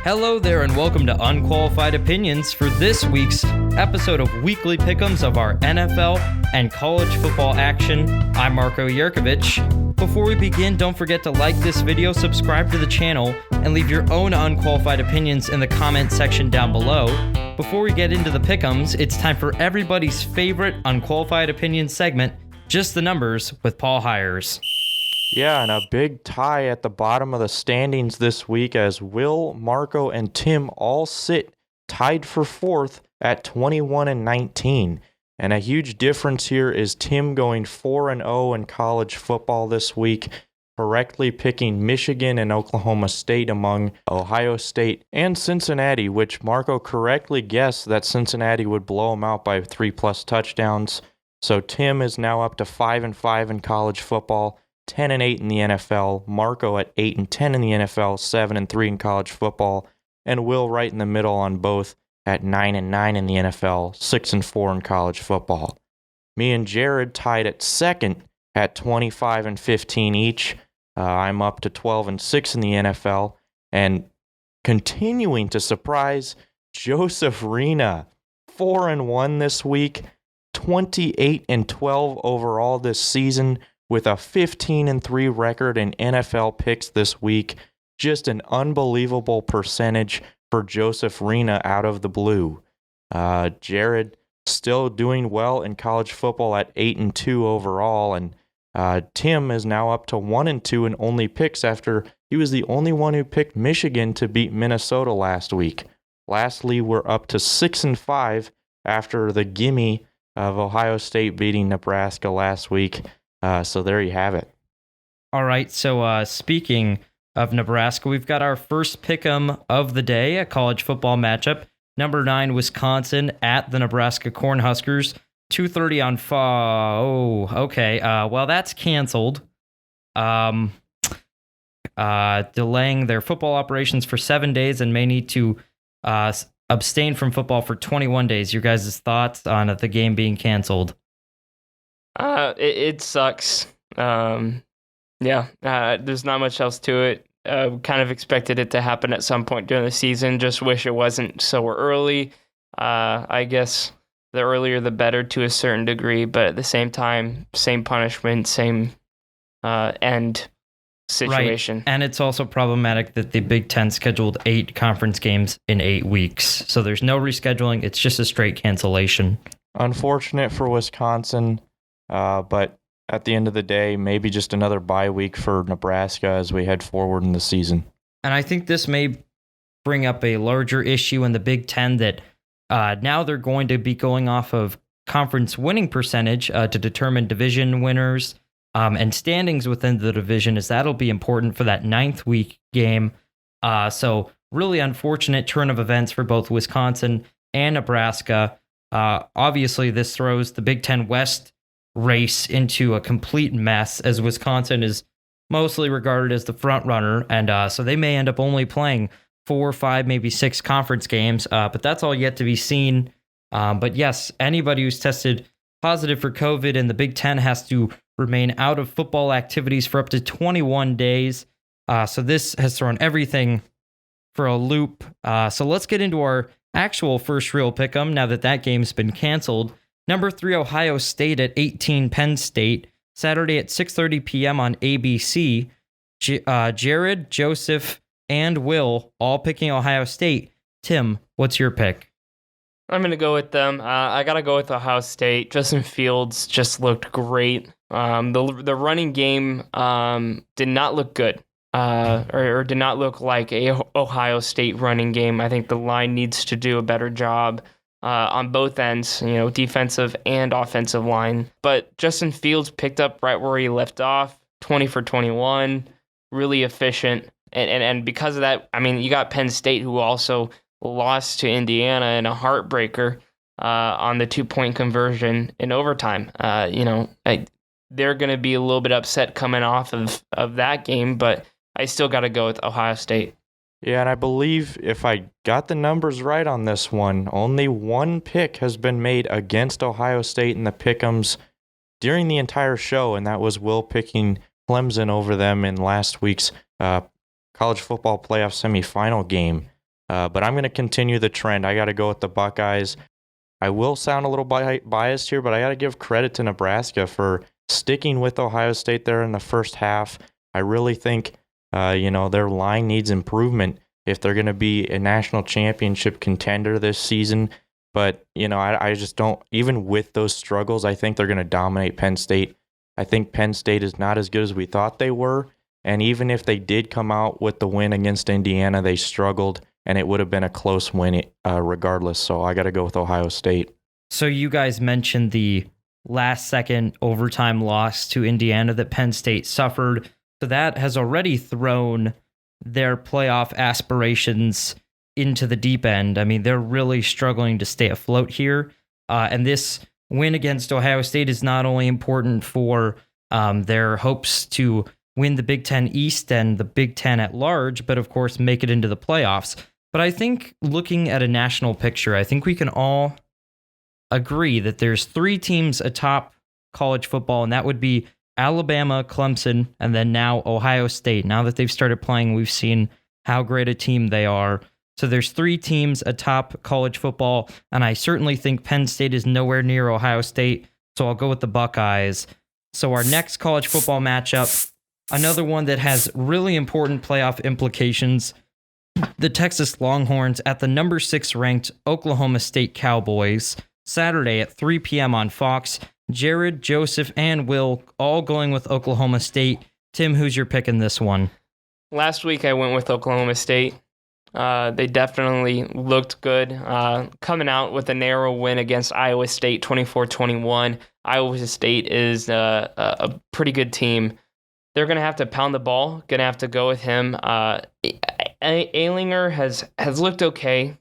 Hello there and welcome to Unqualified Opinions for this week's episode of Weekly Pick'ems of our NFL and college football action. I'm Marco Yerkovich. Before we begin, don't forget to like this video, subscribe to the channel, and leave your own unqualified opinions in the comment section down below. Before we get into the pick'ems, it's time for everybody's favorite unqualified opinion segment, Just the Numbers with Paul Hires. Yeah, and a big tie at the bottom of the standings this week as Will, Marco, and Tim all sit tied for fourth at 21 and 19. And a huge difference here is Tim going 4-0 in college football this week, correctly picking Michigan and Oklahoma State among Ohio State and Cincinnati, which Marco correctly guessed that Cincinnati would blow them out by 3+ touchdowns. So Tim is now up to 5-5 in college football. 10-8 in the NFL, Marco at 8-10 in the NFL, 7-3 in college football, and Will right in the middle on both at 9-9 in the NFL, 6-4 in college football. Me and Jared tied at second at 25-15 each. I'm up to 12-6 in the NFL, and continuing to surprise, Joseph Rena, 4-1 this week, 28-12 overall this season, with a 15-3 record in NFL picks this week. Just an unbelievable percentage for Joseph Rena out of the blue. Jared still doing well in college football at 8-2 overall, and Tim is now up to 1-2 in only picks after he was the only one who picked Michigan to beat Minnesota last week. Lastly, we're up to 6-5 after the gimme of Ohio State beating Nebraska last week. So there you have it. All right, so speaking of Nebraska, we've got our first pick'em of the day, a college football matchup. Number 9, Wisconsin at the Nebraska Cornhuskers, 2:30 on Oh, okay. Well, that's canceled. Delaying their football operations for 7 days and may need to abstain from football for 21 days. Your guys' thoughts on the game being canceled? It sucks. There's not much else to it. Kind of expected it to happen at some point during the season. Just wish it wasn't so early. I guess the earlier the better to a certain degree, but at the same time, same punishment, same end situation. Right. And it's also problematic that the Big Ten scheduled 8 conference games in 8 weeks. So there's no rescheduling. It's just a straight cancellation. Unfortunate for Wisconsin. But at the end of the day, maybe just another bye week for Nebraska as we head forward in the season. And I think this may bring up a larger issue in the Big Ten that now they're going to be going off of conference winning percentage to determine division winners and standings within the division, as that'll be important for that 9th week game. So really unfortunate turn of events for both Wisconsin and Nebraska. Obviously, this throws the Big Ten West race into a complete mess, as Wisconsin is mostly regarded as the front runner, and so they may end up only playing 4, 5, maybe 6 conference games, but that's all yet to be seen. But yes, anybody who's tested positive for COVID in the Big Ten has to remain out of football activities for up to 21 days. So this has thrown everything for a loop. So let's get into our actual first real pick'em now that game's been canceled. Number 3, Ohio State at 18, Penn State, Saturday at 6:30 p.m. on ABC. Jared, Joseph, and Will all picking Ohio State. Tim, what's your pick? I'm going to go with them. I got to go with Ohio State. Justin Fields just looked great. The running game did not look good or did not look like a Ohio State running game. I think the line needs to do a better job on both ends, defensive and offensive line. But Justin Fields picked up right where he left off, 20 for 21, really efficient. And because of that, I mean, you got Penn State, who also lost to Indiana in a heartbreaker on the 2-point conversion in overtime. They're going to be a little bit upset coming off of that game, but I still got to go with Ohio State. Yeah, and I believe if I got the numbers right on this one, only one pick has been made against Ohio State in the pick'ems during the entire show, and that was Will picking Clemson over them in last week's college football playoff semifinal game. But I'm going to continue the trend. I got to go with the Buckeyes. I will sound a little biased here, but I got to give credit to Nebraska for sticking with Ohio State there in the first half. I really think, their line needs improvement if they're going to be a national championship contender this season. But, I just don't, even with those struggles, I think they're going to dominate Penn State. I think Penn State is not as good as we thought they were. And even if they did come out with the win against Indiana, they struggled, and it would have been a close win regardless. So I got to go with Ohio State. So you guys mentioned the last-second overtime loss to Indiana that Penn State suffered. So that has already thrown their playoff aspirations into the deep end. I mean, they're really struggling to stay afloat here. And this win against Ohio State is not only important for their hopes to win the Big Ten East and the Big Ten at large, but of course make it into the playoffs. But I think looking at a national picture, I think we can all agree that there's 3 teams atop college football, and that would be Alabama, Clemson, and then now Ohio State. Now that they've started playing, we've seen how great a team they are. So there's 3 teams atop college football, and I certainly think Penn State is nowhere near Ohio State, so I'll go with the Buckeyes. So our next college football matchup, another one that has really important playoff implications, the Texas Longhorns at the number 6 ranked Oklahoma State Cowboys, Saturday at 3 p.m. on Fox. Jared, Joseph, and Will all going with Oklahoma State. Tim, who's your pick in this one? Last week I went with Oklahoma State. They definitely looked good. Coming out with a narrow win against Iowa State, 24-21. Iowa State is a pretty good team. They're going to have to pound the ball. Going to have to go with him. Ehlinger has looked okay.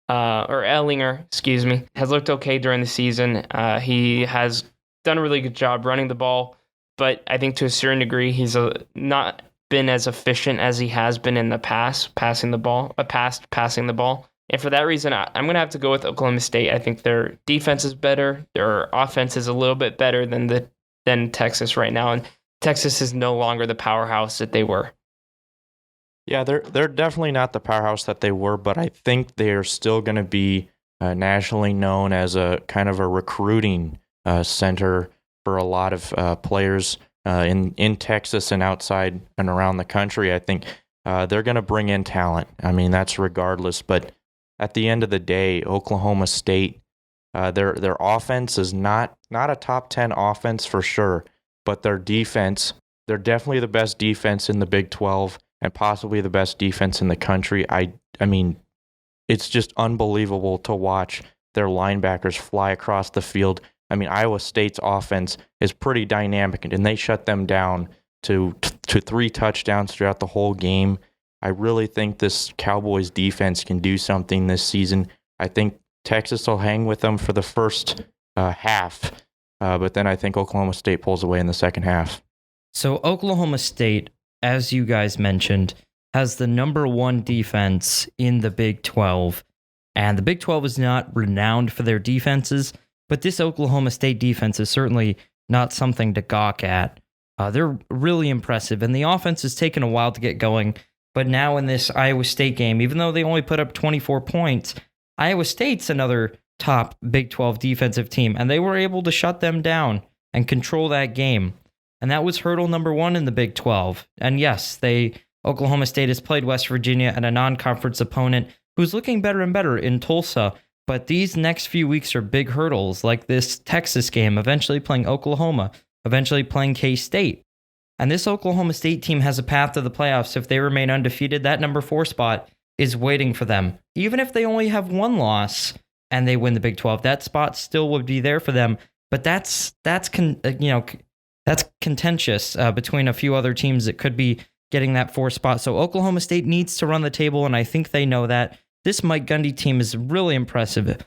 Has looked okay during the season. He has done a really good job running the ball, but I think to a certain degree he's not been as efficient as he has been in the past passing the ball. And for that reason, I'm going to have to go with Oklahoma State. I think their defense is better. Their offense is a little bit better than Texas right now, and Texas is no longer the powerhouse that they were. Yeah, they're definitely not the powerhouse that they were, but I think they're still going to be nationally known as a kind of a recruiting center for a lot of players in Texas and outside and around the country. I think they're going to bring in talent. I mean, that's regardless. But at the end of the day, Oklahoma State, their offense is not a top 10 offense for sure, but their defense, they're definitely the best defense in the Big 12. And possibly the best defense in the country. I mean, it's just unbelievable to watch their linebackers fly across the field. I mean, Iowa State's offense is pretty dynamic, and they shut them down to 3 touchdowns throughout the whole game. I really think this Cowboys defense can do something this season. I think Texas will hang with them for the first half, but then I think Oklahoma State pulls away in the second half. So Oklahoma State, as you guys mentioned, has the number 1 defense in the Big 12. And the Big 12 is not renowned for their defenses, but this Oklahoma State defense is certainly not something to gawk at. They're really impressive, and the offense has taken a while to get going. But now in this Iowa State game, even though they only put up 24 points, Iowa State's another top Big 12 defensive team, and they were able to shut them down and control that game. And that was hurdle number 1 in the Big 12. And yes, Oklahoma State has played West Virginia and a non-conference opponent who's looking better and better in Tulsa. But these next few weeks are big hurdles, like this Texas game, eventually playing Oklahoma, eventually playing K-State. And this Oklahoma State team has a path to the playoffs. If they remain undefeated, that number 4 spot is waiting for them. Even if they only have 1 loss and they win the Big 12, that spot still would be there for them. But that's contentious between a few other teams that could be getting that 4 spot. So Oklahoma State needs to run the table, and I think they know that. This Mike Gundy team is really impressive.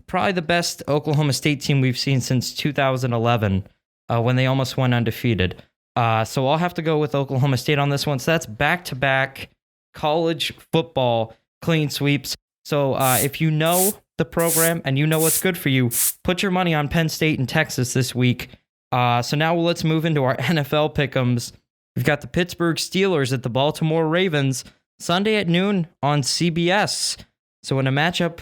Probably the best Oklahoma State team we've seen since 2011 when they almost went undefeated. So I'll have to go with Oklahoma State on this one. So that's back-to-back college football clean sweeps. So if you know the program and you know what's good for you, put your money on Penn State and Texas this week. So now let's move into our NFL pick'ems. We've got the Pittsburgh Steelers at the Baltimore Ravens Sunday at noon on CBS. So in a matchup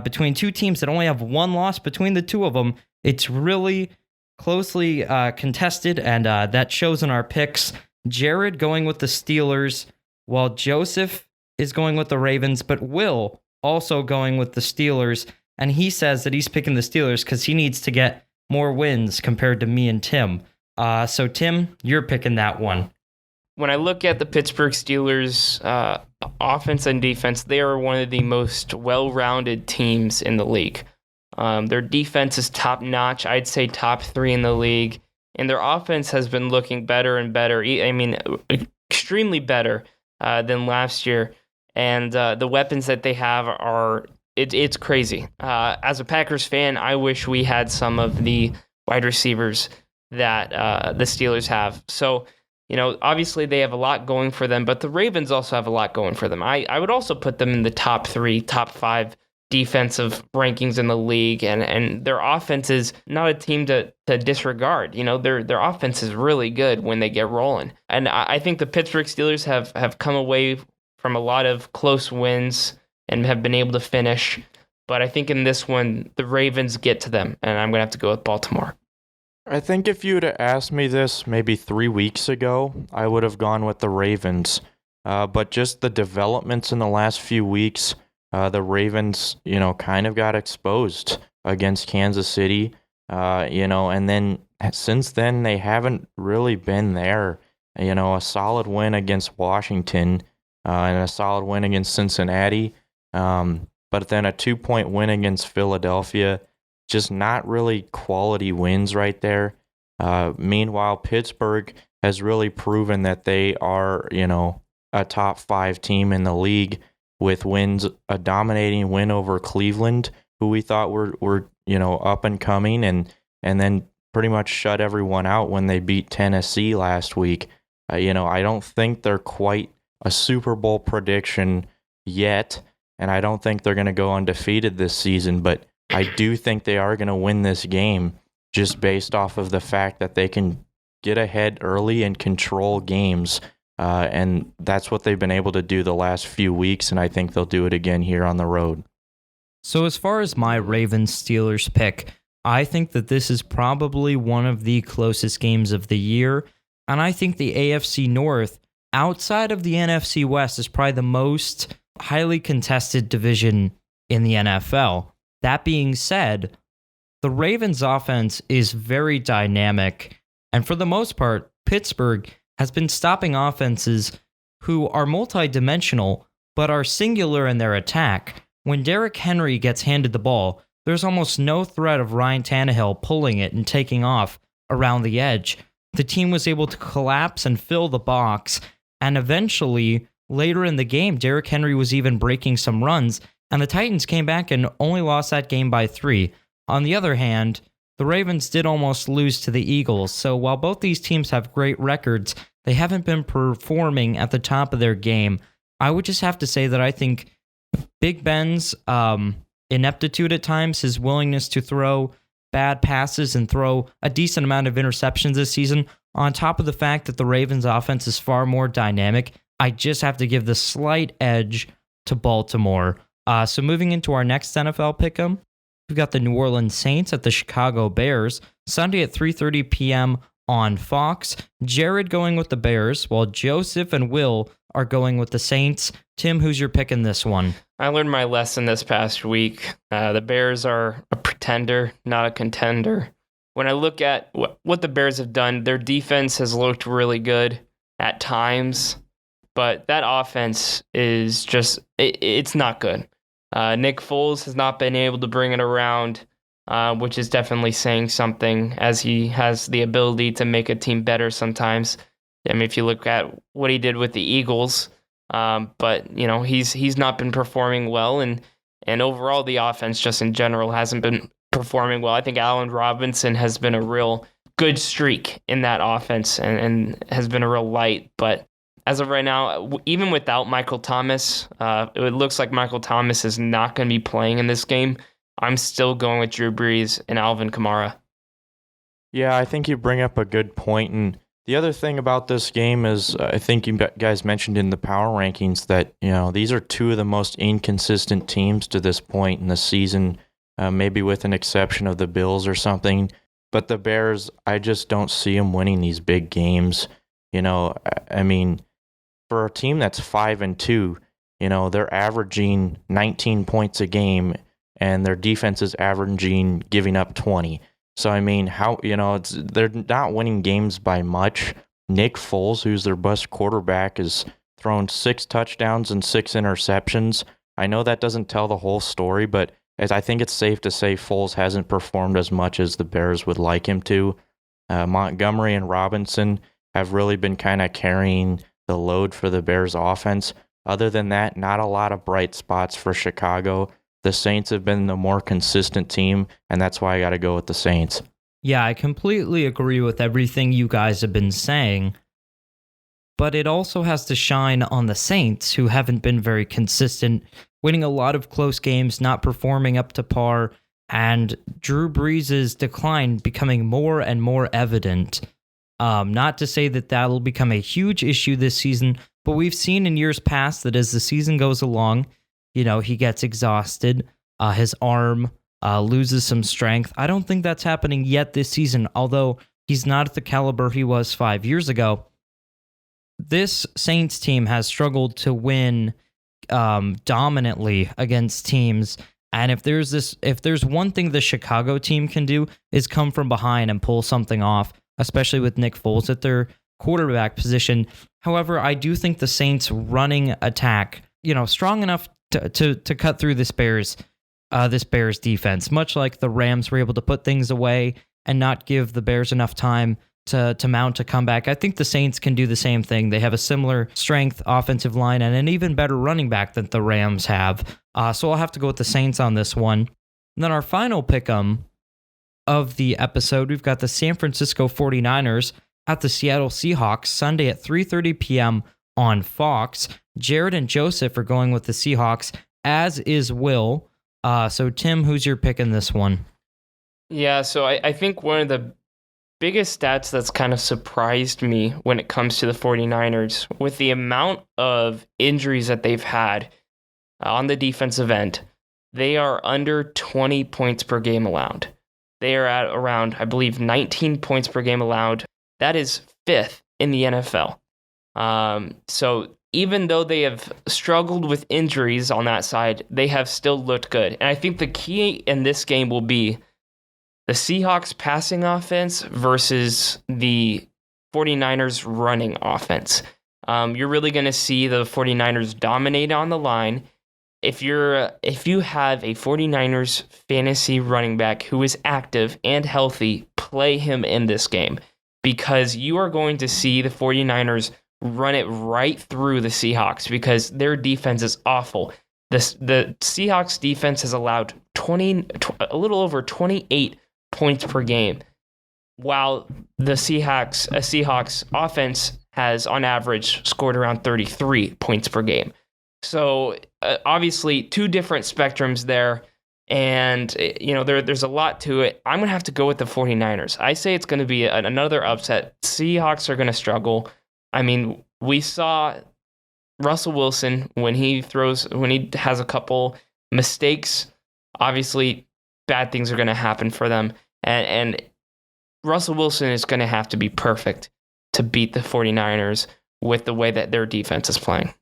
between two teams that only have one loss between the two of them, it's really closely contested, and that shows in our picks. Jared going with the Steelers, while Joseph is going with the Ravens, but Will also going with the Steelers, and he says that he's picking the Steelers because he needs to get more wins compared to me and Tim. So Tim, you're picking that one. When I look at the Pittsburgh Steelers offense and defense, they are one of the most well-rounded teams in the league. Their defense is top-notch. I'd say top 3 in the league. And their offense has been looking better and better. I mean, extremely better than last year. And the weapons that they have it's crazy. As a Packers fan, I wish we had some of the wide receivers that the Steelers have. So, obviously they have a lot going for them, but the Ravens also have a lot going for them. I would also put them in the top 3, top 5 defensive rankings in the league, and their offense is not a team to disregard. Their offense is really good when they get rolling. And I think the Pittsburgh Steelers have come away from a lot of close wins and have been able to finish. But I think in this one, the Ravens get to them, and I'm going to have to go with Baltimore. I think if you would have asked me this maybe 3 weeks ago, I would have gone with the Ravens. But just the developments in the last few weeks, the Ravens, kind of got exposed against Kansas City, and then since then they haven't really been there. A solid win against Washington and a solid win against Cincinnati, but then a 2-point win against Philadelphia. Just not really quality wins right there. Meanwhile, Pittsburgh has really proven that they are, a top 5 team in the league with wins, a dominating win over Cleveland, who we thought were up and coming, and then pretty much shut everyone out when they beat Tennessee last week. I don't think they're quite a Super Bowl prediction yet, and I don't think they're going to go undefeated this season, but I do think they are going to win this game just based off of the fact that they can get ahead early and control games. And that's what they've been able to do the last few weeks, and I think they'll do it again here on the road. So as far as my Ravens-Steelers pick, I think that this is probably one of the closest games of the year, and I think the AFC North, outside of the NFC West, is probably the most highly contested division in the NFL. That being said, the Ravens' offense is very dynamic, and for the most part, Pittsburgh has been stopping offenses who are multidimensional but are singular in their attack. When Derrick Henry gets handed the ball, there's almost no threat of Ryan Tannehill pulling it and taking off around the edge. The team was able to collapse and fill the box, and eventually, later in the game, Derrick Henry was even breaking some runs, and the Titans came back and only lost that game by 3. On the other hand, the Ravens did almost lose to the Eagles, so while both these teams have great records, they haven't been performing at the top of their game. I would just have to say that I think Big Ben's ineptitude at times, his willingness to throw bad passes and throw a decent amount of interceptions this season, on top of the fact that the Ravens' offense is far more dynamic, I just have to give the slight edge to Baltimore. So moving into our next NFL pick'em, we've got the New Orleans Saints at the Chicago Bears, Sunday at 3:30 p.m. on Fox. Jared going with the Bears, while Joseph and Will are going with the Saints. Tim, who's your pick in this one? I learned my lesson this past week. The Bears are a pretender, not a contender. When I look at what the Bears have done, their defense has looked really good at times, but that offense is just, it's not good. Nick Foles has not been able to bring it around, which is definitely saying something, as he has the ability to make a team better sometimes. I mean, if you look at what he did with the Eagles, but he's not been performing well, and overall the offense just in general hasn't been performing well. I think Allen Robinson has been a real good streak in that offense and has been a real light, but as of right now, even without Michael Thomas, it looks like Michael Thomas is not going to be playing in this game. I'm still going with Drew Brees and Alvin Kamara. Yeah, I think you bring up a good point, and The other thing about this game is I think you guys mentioned in the power rankings that, these are two of the most inconsistent teams to this point in the season, maybe with an exception of the Bills or something. But the Bears, I just don't see them winning these big games. I mean, for a team that's 5-2, they're averaging 19 points a game and their defense is averaging giving up 20. So, I mean, they're not winning games by much. Nick Foles, who's their best quarterback, is thrown 6 touchdowns and 6 interceptions. I know that doesn't tell the whole story, but I think it's safe to say Foles hasn't performed as much as the Bears would like him to. Montgomery and Robinson have really been kind of carrying the load for the Bears offense. Other than that, not a lot of bright spots for Chicago. The Saints have been the more consistent team, and that's why I got to go with the Saints. Yeah, I completely agree with everything you guys have been saying, but it also has to shine on the Saints, who haven't been very consistent, winning a lot of close games, not performing up to par, and Drew Brees' decline becoming more and more evident. Not to say that that'll become a huge issue this season, but we've seen in years past that as the season goes along, he gets exhausted, his arm loses some strength. I don't think that's happening yet this season, although he's not at the caliber he was 5 years ago. This Saints team has struggled to win dominantly against teams, and if there's one thing the Chicago team can do is come from behind and pull something off, especially with Nick Foles at their quarterback position. However, I do think the Saints' running attack, strong enough to cut through this Bears defense, much like the Rams were able to put things away and not give the Bears enough time to mount a comeback. I think the Saints can do the same thing. They have a similar strength offensive line and an even better running back than the Rams have. So I'll have to go with the Saints on this one. And then our final pick'em of the episode, we've got the San Francisco 49ers at the Seattle Seahawks Sunday at 3:30 p.m. on Fox. Jared and Joseph are going with the Seahawks, as is Will. So Tim, who's your pick in this one? Yeah, so I think one of the biggest stats that's kind of surprised me when it comes to the 49ers, with the amount of injuries that they've had on the defensive end, they are under 20 points per game allowed. They are at around, I believe, 19 points per game allowed. That is 5th in the NFL. So even though they have struggled with injuries on that side, they have still looked good. And I think the key in this game will be the Seahawks passing offense versus the 49ers running offense. You're really going to see the 49ers dominate on the line. If you have a 49ers fantasy running back who is active and healthy, play him in this game, because you are going to see the 49ers run it right through the Seahawks because their defense is awful. The Seahawks defense has allowed a little over 28 points per game, while the Seahawks offense has on average scored around 33 points per game. So obviously 2 different spectrums there, and there's a lot to it. I'm going to have to go with the 49ers. I say it's going to be another upset. Seahawks are going to struggle. I mean, we saw Russell Wilson when he has a couple mistakes, obviously bad things are going to happen for them. And Russell Wilson is going to have to be perfect to beat the 49ers with the way that their defense is playing.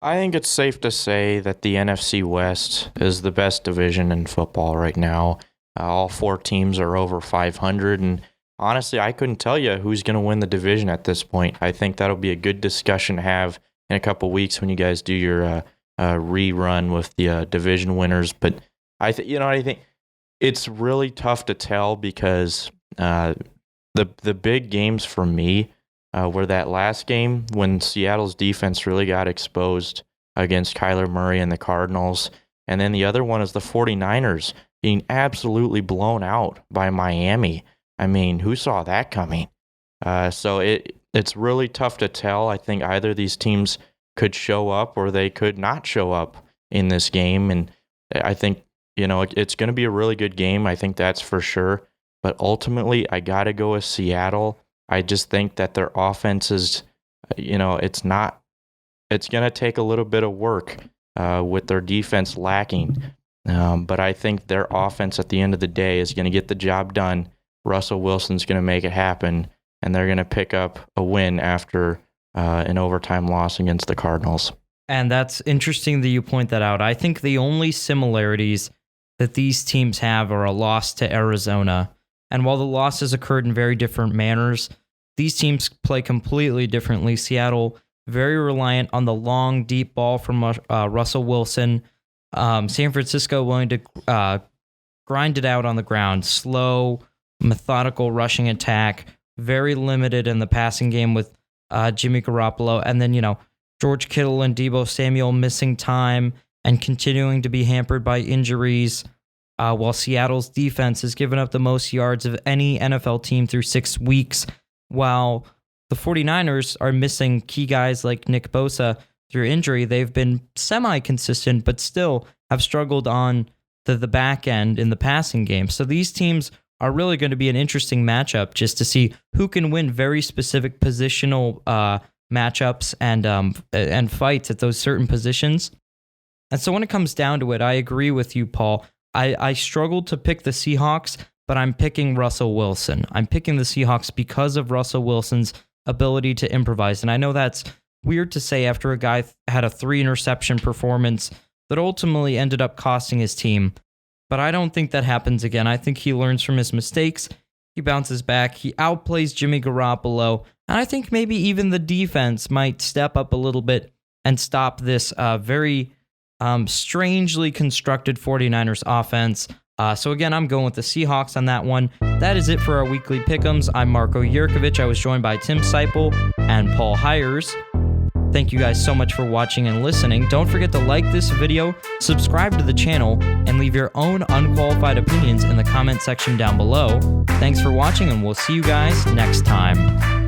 I think it's safe to say that the NFC West is the best division in football right now. All 4 teams are over 500, and honestly, I couldn't tell you who's going to win the division at this point. I think that'll be a good discussion to have in a couple weeks when you guys do your rerun with the division winners. But I think it's really tough to tell because the big games for me were that last game when Seattle's defense really got exposed against Kyler Murray and the Cardinals. And then the other one is the 49ers being absolutely blown out by Miami. I mean, who saw that coming? So it's really tough to tell. I think either of these teams could show up or they could not show up in this game. And I think, it's going to be a really good game. I think that's for sure. But ultimately, I got to go with Seattle. I just think that their offense is, it's going to take a little bit of work with their defense lacking. But I think their offense at the end of the day is going to get the job done. Russell Wilson's going to make it happen, and they're going to pick up a win after an overtime loss against the Cardinals. And that's interesting that you point that out. I think the only similarities that these teams have are a loss to Arizona. And while the losses occurred in very different manners, these teams play completely differently. Seattle, very reliant on the long, deep ball from Russell Wilson. San Francisco willing to grind it out on the ground. Slow, methodical rushing attack. Very limited in the passing game with Jimmy Garoppolo. And then, George Kittle and Deebo Samuel missing time and continuing to be hampered by injuries. While Seattle's defense has given up the most yards of any NFL team through 6 weeks, while the 49ers are missing key guys like Nick Bosa through injury. They've been semi-consistent, but still have struggled on the back end in the passing game. So these teams are really going to be an interesting matchup just to see who can win very specific positional matchups and fights at those certain positions. And so when it comes down to it, I agree with you, Paul. I struggled to pick the Seahawks, but I'm picking Russell Wilson. I'm picking the Seahawks because of Russell Wilson's ability to improvise. And I know that's weird to say after a guy had a 3-interception performance that ultimately ended up costing his team. But I don't think that happens again. I think he learns from his mistakes. He bounces back. He outplays Jimmy Garoppolo. And I think maybe even the defense might step up a little bit and stop this very strangely constructed 49ers offense. So again, I'm going with the Seahawks on that one. That is it for our weekly pick'ems. I'm Marco Yurkovich. I was joined by Tim Seipel and Paul Hires. Thank you guys so much for watching and listening. Don't forget to like this video, subscribe to the channel, and leave your own unqualified opinions in the comment section down below. Thanks for watching, and we'll see you guys next time.